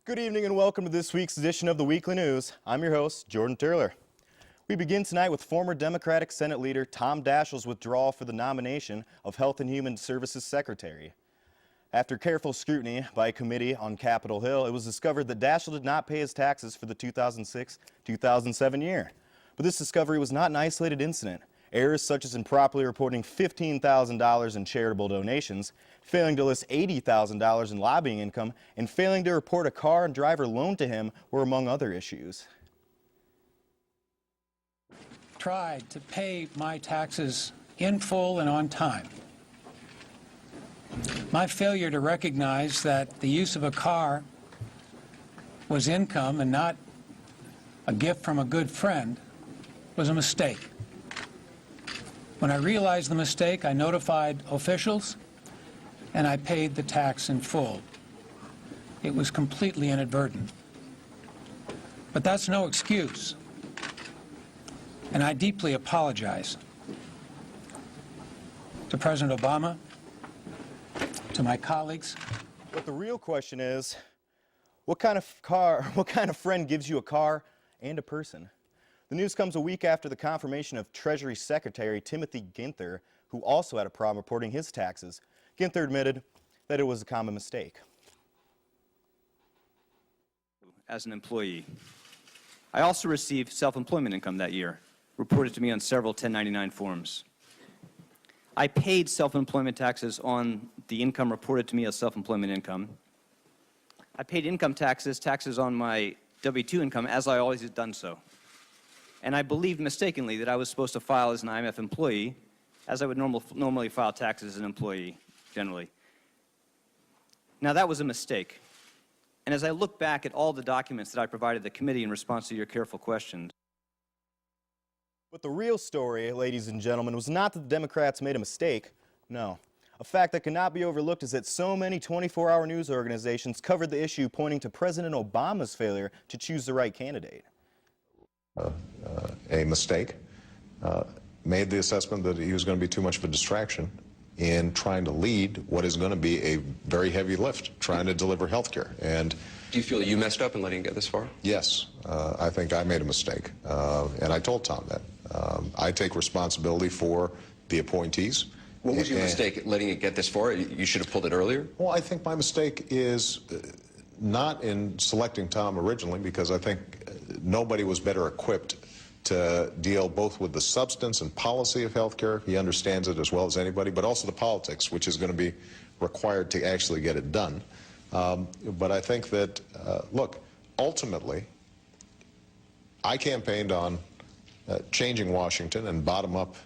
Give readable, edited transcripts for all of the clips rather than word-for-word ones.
Good evening and welcome to this week's edition of the Weekly News. I'm your host, Jordan Turler. We begin tonight with former Democratic Senate leader Tom Daschle's withdrawal for the nomination of Health and Human Services Secretary. After careful scrutiny by a committee on Capitol Hill, it was discovered that Daschle did not pay his taxes for the 2006-2007 year. But this discovery was not an isolated incident. Errors such as improperly reporting $15,000 in charitable donations, failing to list $80,000 in lobbying income, and failing to report a car and driver loaned to him were among other issues. Tried to pay my taxes in full and on time. My failure to recognize that the use of a car was income and not a gift from a good friend was a mistake. When I realized the mistake, I notified officials and I paid the tax in full. It was completely inadvertent. But that's no excuse. And I deeply apologize to President Obama, to my colleagues. But the real question is, what kind of friend gives you a car and a person? The news comes a week after the confirmation of Treasury Secretary Timothy Ginther, who also had a problem reporting his taxes. Ginther admitted that it was a common mistake. As an employee, I also received self-employment income that year, reported to me on several 1099 forms. I paid self-employment taxes on the income reported to me as self-employment income. I paid income taxes on my W-2 income, as I always had done so. And I believed mistakenly that I was supposed to file as an IMF employee, as I would normally file taxes as an employee, generally. Now, that was a mistake. And as I look back at all the documents that I provided the committee in response to your careful questions. But the real story, ladies and gentlemen, was not that the Democrats made a mistake. No. A fact that cannot be overlooked is that so many 24-hour news organizations covered the issue, pointing to President Obama's failure to choose the right candidate. A mistake, made the assessment that he was going to be too much of a distraction in trying to lead what is going to be a very heavy lift, trying to deliver health care. And do you feel you messed up in letting it get this far? Yes, I think I made a mistake, and I told Tom that. I take responsibility for the appointees. What was your mistake, letting it get this far? You should have pulled it earlier? Well, I think my mistake is not in selecting Tom originally, because I think nobody was better equipped to deal both with the substance and policy of health care. He understands it as well as anybody, but also the politics, which is going to be required to actually get it done. But I think that, look, ultimately, I campaigned on changing Washington and bottom-up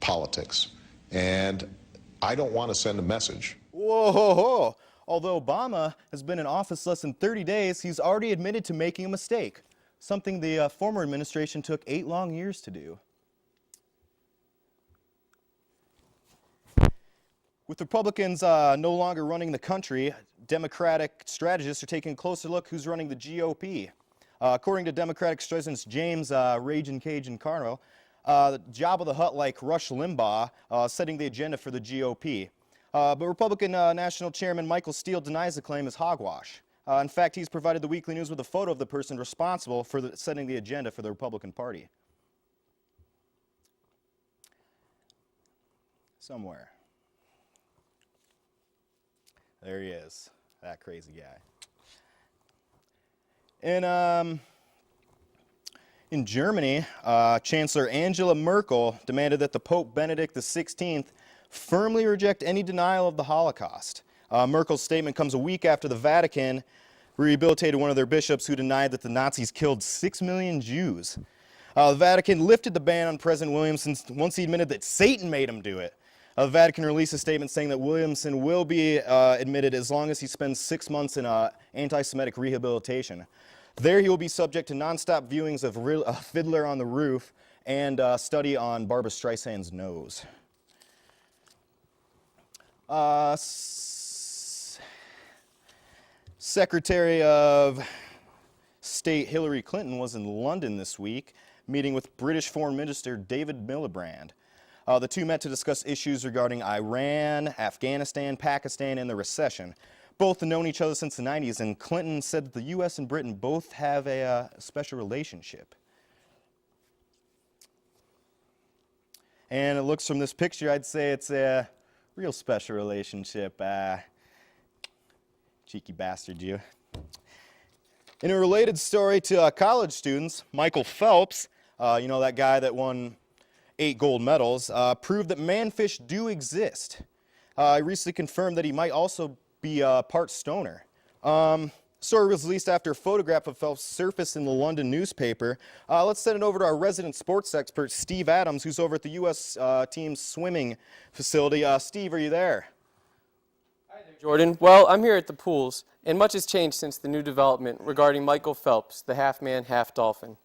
politics. And I don't want to send a message. Whoa! Although Obama has been in office less than 30 days, he's already admitted to making a mistake, something the former administration took 8 long years to do. With Republicans no longer running the country, Democratic strategists are taking a closer look who's running the GOP. According to Democratic strategist James Ragin' Cajun Carno, Jabba the Hutt-like Rush Limbaugh setting the agenda for the GOP. But Republican National Chairman Michael Steele denies the claim as hogwash. In fact, he's provided the Weekly News with a photo of the person responsible for setting the agenda for the Republican Party. Somewhere. There he is, that crazy guy. In Germany, Chancellor Angela Merkel demanded that the Pope Benedict XVI firmly reject any denial of the Holocaust. Merkel's statement comes a week after the Vatican rehabilitated one of their bishops who denied that the Nazis killed 6 million Jews. The Vatican lifted the ban on President Williamson once he admitted that Satan made him do it. The Vatican released a statement saying that Williamson will be admitted as long as he spends 6 months in anti-Semitic rehabilitation. There he will be subject to nonstop viewings of Fiddler on the Roof and study on Barbra Streisand's nose. Secretary of State Hillary Clinton was in London this week, meeting with British Foreign Minister David Miliband. The two met to discuss issues regarding Iran, Afghanistan, Pakistan, and the recession. both have known each other since the 90s, and Clinton said that the U.S. and Britain both have a special relationship. And it looks from this picture, I'd say it's a real special relationship. Cheeky bastard, you. In a related story to college students, Michael Phelps, you know, that guy that won 8 gold medals, proved that manfish do exist. He recently confirmed that he might also be part stoner. Story was released after a photograph of Phelps surfaced in the London newspaper. Let's send it over to our resident sports expert, Steve Adams, who's over at the U.S. team's swimming facility. Steve, are you there? Hi there, Jordan. Well, I'm here at the pools, and much has changed since the new development regarding Michael Phelps, the half-man, half-dolphin.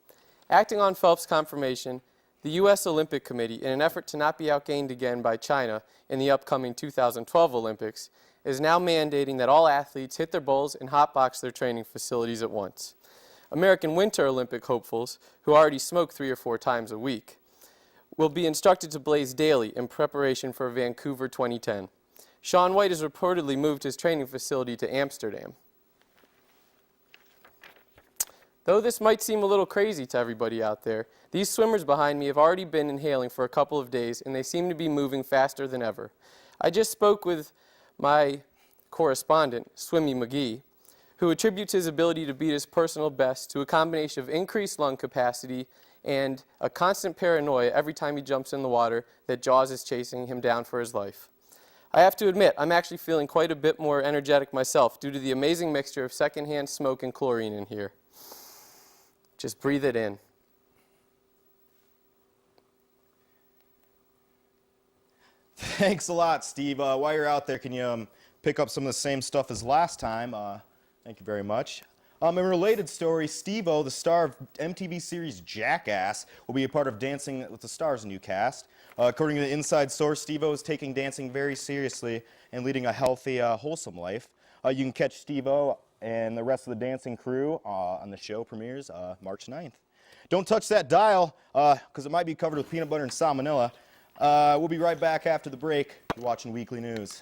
Acting on Phelps' confirmation, the U.S. Olympic Committee, in an effort to not be outgained again by China in the upcoming 2012 Olympics, is now mandating that all athletes hit their bowls and hotbox their training facilities at once. American Winter Olympic hopefuls, who already smoke 3 or 4 times a week, will be instructed to blaze daily in preparation for Vancouver 2010. Shaun White has reportedly moved his training facility to Amsterdam. Though this might seem a little crazy to everybody out there, these swimmers behind me have already been inhaling for a couple of days, and they seem to be moving faster than ever. I just spoke with my correspondent, Swimmy McGee, who attributes his ability to beat his personal best to a combination of increased lung capacity and a constant paranoia every time he jumps in the water that Jaws is chasing him down for his life. I have to admit, I'm actually feeling quite a bit more energetic myself due to the amazing mixture of secondhand smoke and chlorine in here. Just breathe it in. Thanks a lot, Steve. While you're out there, can you pick up some of the same stuff as last time? Thank you very much. In a related story, Steve-O, the star of MTV series Jackass, will be a part of Dancing with the Stars' new cast. According to the inside source, Steve-O is taking dancing very seriously and leading a healthy, wholesome life. You can catch Steve-O and the rest of the dancing crew on the show premieres March 9th. Don't touch that dial, because it might be covered with peanut butter and salmonella. We'll be right back after the break. You're watching Weekly News.